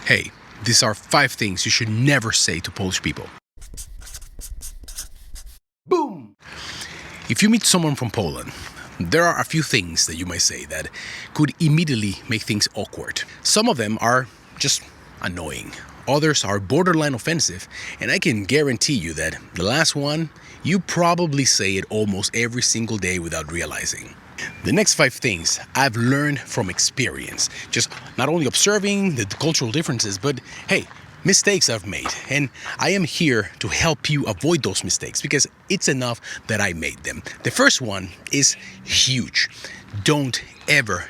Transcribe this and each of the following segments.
Hey, these are 5 things you should never say to Polish people. Boom! If you meet someone from Poland, there are a few things that you might say that could immediately make things awkward. Some of them are just annoying. Others are borderline offensive, and I can guarantee you that the last one, you probably say it almost every single day without realizing. The next 5 things I've learned from experience, just not only observing the cultural differences, but hey, mistakes I've made. And I am here to help you avoid those mistakes because it's enough that I made them. The first one is huge. Don't ever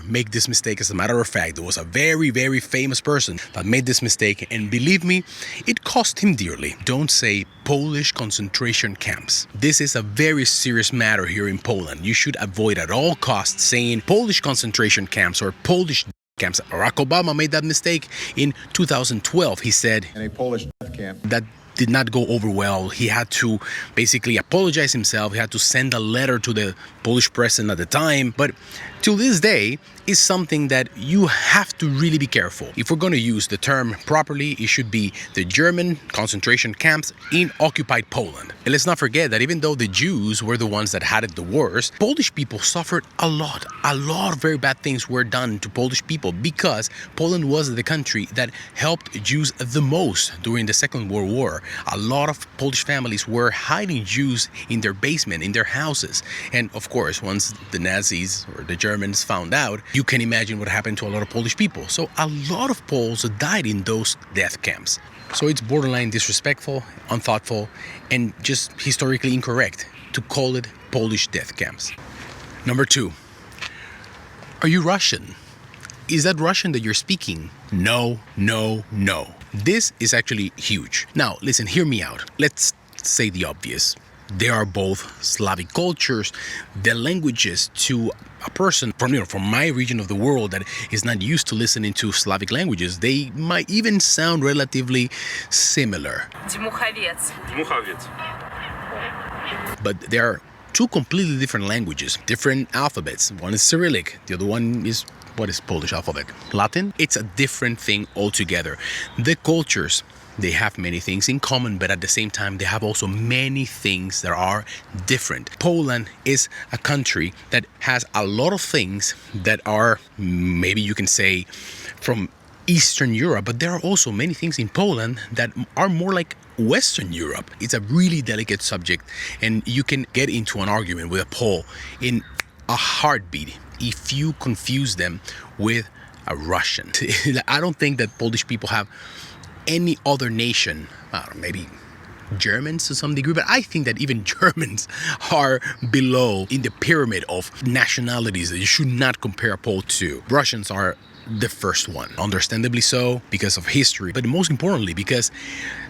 make this mistake. As a matter of fact, there was a very, very famous person that made this mistake, and believe me, it cost him dearly. Don't say Polish concentration camps. This is a very serious matter here in Poland. You should avoid at all costs saying Polish concentration camps or Polish camps. Barack Obama made that mistake in 2012. He said in a Polish death camp that did not go over well. He had to basically apologize himself. He had to send a letter to the Polish president at the time. But to this day, is something that you have to really be careful. If we're going to use the term properly, it should be the German concentration camps in occupied Poland. And let's not forget that even though the Jews were the ones that had it the worst, Polish people suffered a lot of very bad things were done to Polish people because Poland was the country that helped Jews the most during the Second World War. A lot of Polish families were hiding Jews in their basement, in their houses. And of course, once the Nazis or the Germans found out, you can imagine what happened to a lot of Polish people. So a lot of Poles died in those death camps. So it's borderline disrespectful, unthoughtful, and just historically incorrect to call it Polish death camps. Number 2, are you Russian? Is that Russian that you're speaking? No. This is actually huge. Now, listen, hear me out. Let's say the obvious. They are both Slavic cultures. The languages to a person from my region of the world that is not used to listening to Slavic languages, they might even sound relatively similar. But they are 2 completely different languages, different alphabets. One is Cyrillic, the other one is, what is Polish alphabet? Latin? It's a different thing altogether. The cultures, they have many things in common, but at the same time, they have also many things that are different. Poland is a country that has a lot of things that are, maybe you can say, from Eastern Europe, but there are also many things in Poland that are more like Western Europe. It's a really delicate subject, and you can get into an argument with a Pole in a heartbeat if you confuse them with a Russian. I don't think that Polish people have any other nation, maybe Germans to some degree, but I think that even Germans are below in the pyramid of nationalities that you should not compare a Pole to. Russians are the first one, understandably so because of history, but most importantly because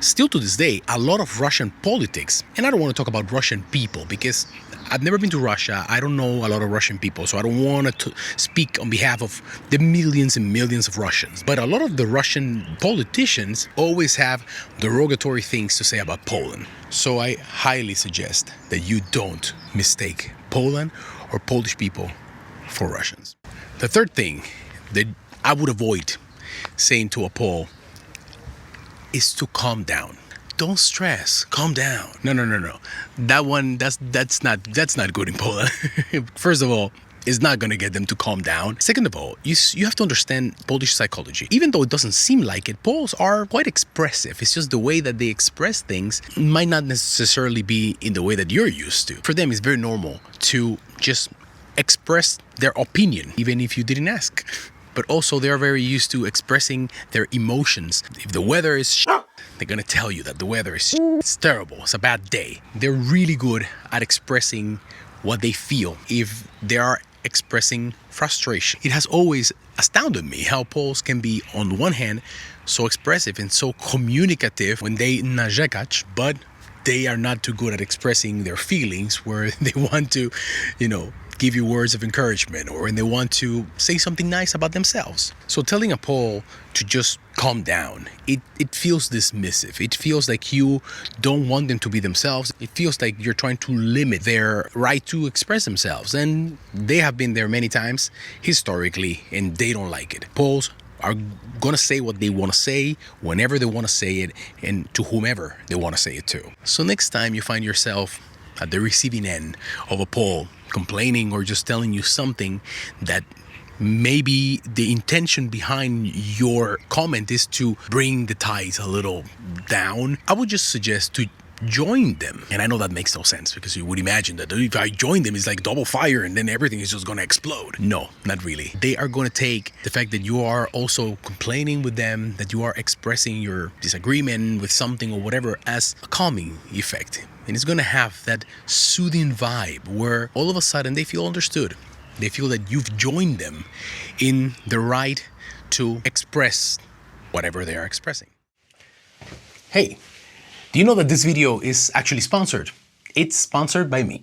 still to this day a lot of Russian politics, and I don't want to talk about Russian people because I've never been to Russia. I don't know a lot of Russian people, so I don't want to speak on behalf of the millions and millions of Russians. But a lot of the Russian politicians always have derogatory things to say about Poland. So I highly suggest that you don't mistake Poland or Polish people for Russians. The third thing that I would avoid saying to a Pole is to calm down. Don't stress, calm down. No. That one, that's not good in Poland. First of all, it's not going to get them to calm down. Second of all, you have to understand Polish psychology. Even though it doesn't seem like it, Poles are quite expressive. It's just the way that they express things might not necessarily be in the way that you're used to. For them, it's very normal to just express their opinion, even if you didn't ask. But also, they are very used to expressing their emotions. If the weather is they're going to tell you that the weather is it's terrible, it's a bad day. They're really good at expressing what they feel if they are expressing frustration. It has always astounded me how Poles can be, on the one hand, so expressive and so communicative when they narzekać, but they are not too good at expressing their feelings where they want to, give you words of encouragement or when they want to say something nice about themselves. So telling a Pole to just calm down, it feels dismissive. It feels like you don't want them to be themselves. It feels like you're trying to limit their right to express themselves. And they have been there many times historically and they don't like it. Poles are going to say what they want to say, whenever they want to say it, and to whomever they want to say it to. So next time you find yourself at the receiving end of a poll, complaining or just telling you something that maybe the intention behind your comment is to bring the tides a little down, I would just suggest to join them. And I know that makes no sense, because you would imagine that if I join them, it's like double fire and then everything is just going to explode. No, not really. They are going to take the fact that you are also complaining with them, that you are expressing your disagreement with something or whatever, as a calming effect. And it's going to have that soothing vibe where all of a sudden they feel understood. They feel that you've joined them in the right to express whatever they are expressing. Hey, do you know that this video is actually sponsored? It's sponsored by me.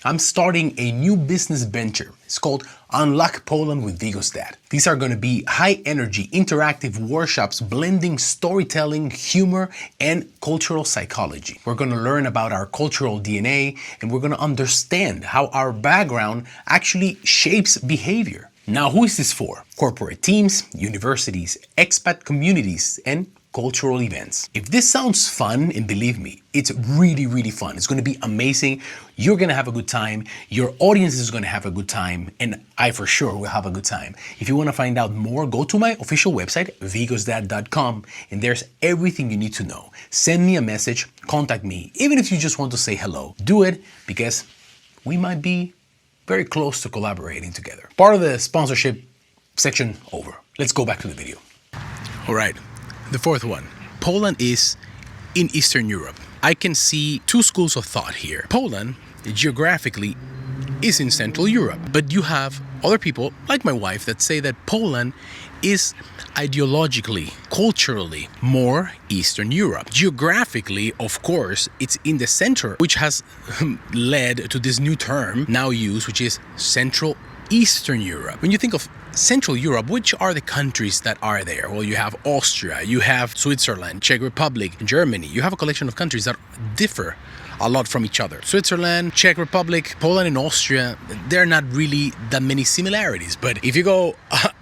I'm starting a new business venture. It's called Unlock Poland with Vigo's Dad. These are going to be high-energy, interactive workshops blending storytelling, humor, and cultural psychology. We're going to learn about our cultural DNA, and we're going to understand how our background actually shapes behavior. Now, who is this for? Corporate teams, universities, expat communities, and cultural events. If this sounds fun, and believe me, it's really, really fun. It's going to be amazing. You're going to have a good time. Your audience is going to have a good time. And I for sure will have a good time. If you want to find out more, go to my official website, vigosdad.com, and there's everything you need to know. Send me a message, contact me. Even if you just want to say hello, do it, because we might be very close to collaborating together. Part of the sponsorship section over. Let's go back to the video. All right. The fourth one, Poland is in Eastern Europe. I can see two schools of thought here. Poland, geographically, is in Central Europe, but you have other people, like my wife, that say that Poland is ideologically, culturally, more Eastern Europe. Geographically, of course, it's in the center, which has led to this new term now used, which is Central Eastern Europe. When you think of Central Europe, which are the countries that are there? Well, you have Austria, you have Switzerland, Czech Republic, Germany. You have a collection of countries that differ a lot from each other. Switzerland, Czech Republic, Poland, and Austria, there are not really that many similarities. But if you go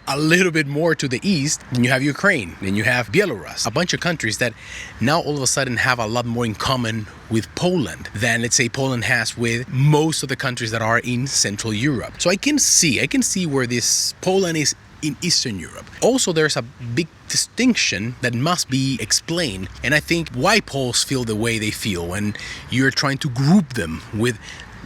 a little bit more to the east, then you have Ukraine, then you have Belarus, a bunch of countries that now all of a sudden have a lot more in common with Poland than, let's say, Poland has with most of the countries that are in Central Europe. So I can see where this Poland is in Eastern Europe. Also, there's a big distinction that must be explained, and I think why Poles feel the way they feel when you're trying to group them with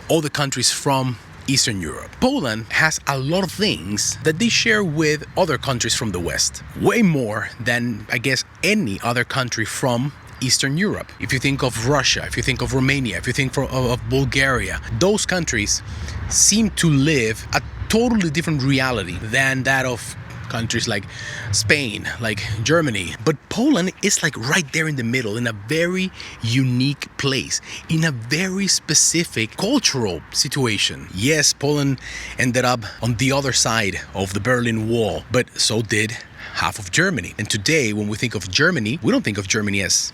all the countries from Eastern Europe. Poland has a lot of things that they share with other countries from the West, way more than, I guess, any other country from Eastern Europe. If you think of Russia, if you think of Romania, if you think of Bulgaria, those countries seem to live a totally different reality than that of countries like Spain, like Germany. But Poland is like right there in the middle, in a very unique place, in a very specific cultural situation. Yes, Poland ended up on the other side of the Berlin Wall, but so did half of Germany. And today, when we think of Germany, we don't think of Germany as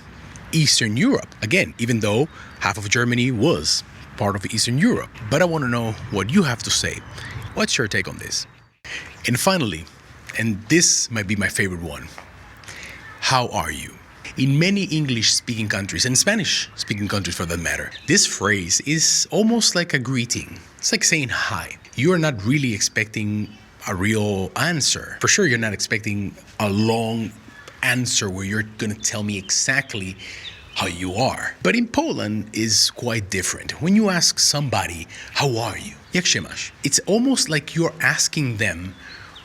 Eastern Europe. Again, even though half of Germany was part of Eastern Europe. But I want to know what you have to say. What's your take on this? And finally, and this might be my favorite one, how are you? In many English-speaking countries, and Spanish-speaking countries for that matter, this phrase is almost like a greeting. It's like saying hi. You are not really expecting a real answer. For sure, you're not expecting a long answer where you're going to tell me exactly how you are. But in Poland is quite different. When you ask somebody, how are you? Jak się masz? It's almost like you're asking them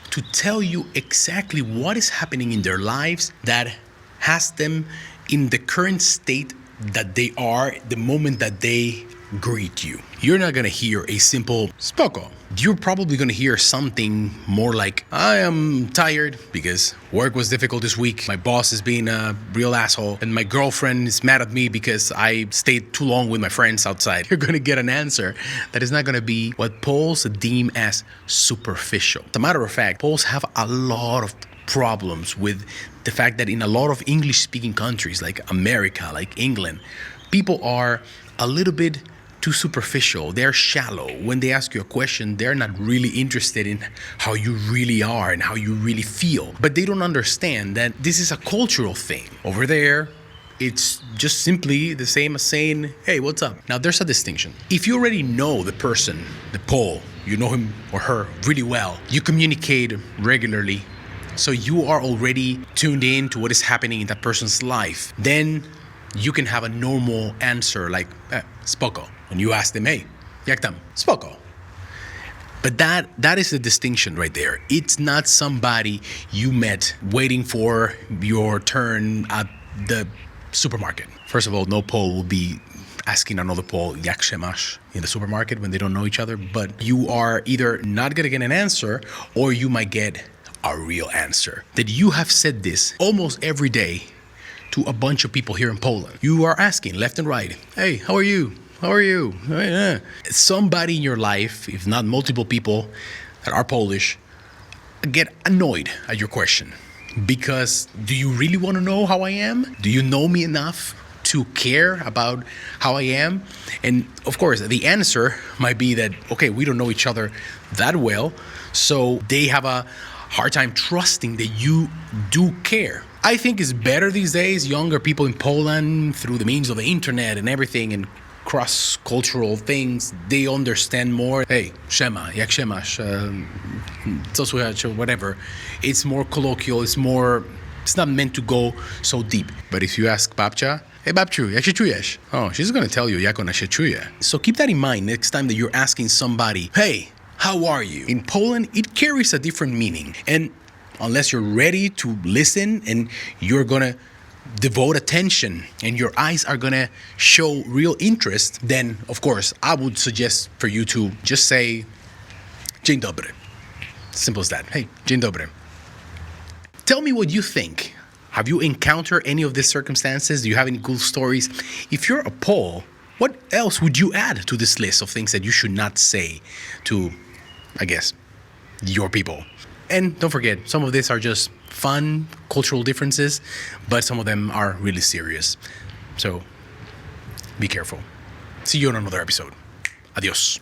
to tell you exactly what is happening in their lives that has them in the current state that they are the moment that they greet you. You're not gonna hear a simple spoko. You're probably gonna hear something more like, I am tired because work was difficult this week. My boss is being a real asshole, and my girlfriend is mad at me because I stayed too long with my friends outside. You're gonna get an answer that is not gonna be what Poles deem as superficial. As a matter of fact, Poles have a lot of problems with the fact that in a lot of English-speaking countries like America, like England, people are a little bit too superficial. They're shallow. When they ask you a question, they're not really interested in how you really are and how you really feel. But they don't understand that this is a cultural thing. Over there, it's just simply the same as saying, hey, what's up? Now, there's a distinction. If you already know the person, the Pole, you know him or her really well, you communicate regularly, so you are already tuned in to what is happening in that person's life, then you can have a normal answer like, spoko. When you ask them, hey, jak tam? Spoko. But that is the distinction right there. It's not somebody you met waiting for your turn at the supermarket. First of all, no Pole will be asking another Pole, jak się masz, in the supermarket when they don't know each other. But you are either not going to get an answer or you might get a real answer. That you have said this almost every day to a bunch of people here in Poland. You are asking left and right, hey, how are you? How are you? Somebody in your life, if not multiple people that are Polish, get annoyed at your question. Because do you really want to know how I am? Do you know me enough to care about how I am? And of course, the answer might be that, okay, we don't know each other that well, so they have a hard time trusting that you do care. I think it's better these days, younger people in Poland, through the means of the internet and everything, and cross-cultural things, they understand more. Hey, siema, jak się masz, co słychać, whatever. It's more colloquial, it's not meant to go so deep. But if you ask babcia, hey babciu, jak się czujesz? Oh, she's gonna tell you jak ona się czuje. So keep that in mind next time that you're asking somebody, hey, how are you? In Poland, it carries a different meaning. And unless you're ready to listen and you're gonna devote attention and your eyes are gonna show real interest, then of course I would suggest for you to just say dzień dobry. Simple as that. Hey, dzień dobry. Tell me what you think. Have you encountered any of these circumstances? Do you have any cool stories? If you're a Pole, what else would you add to this list of things that you should not say to, I guess, your people? And don't forget, some of these are just fun cultural differences, but some of them are really serious. So be careful. See you on another episode. Adios.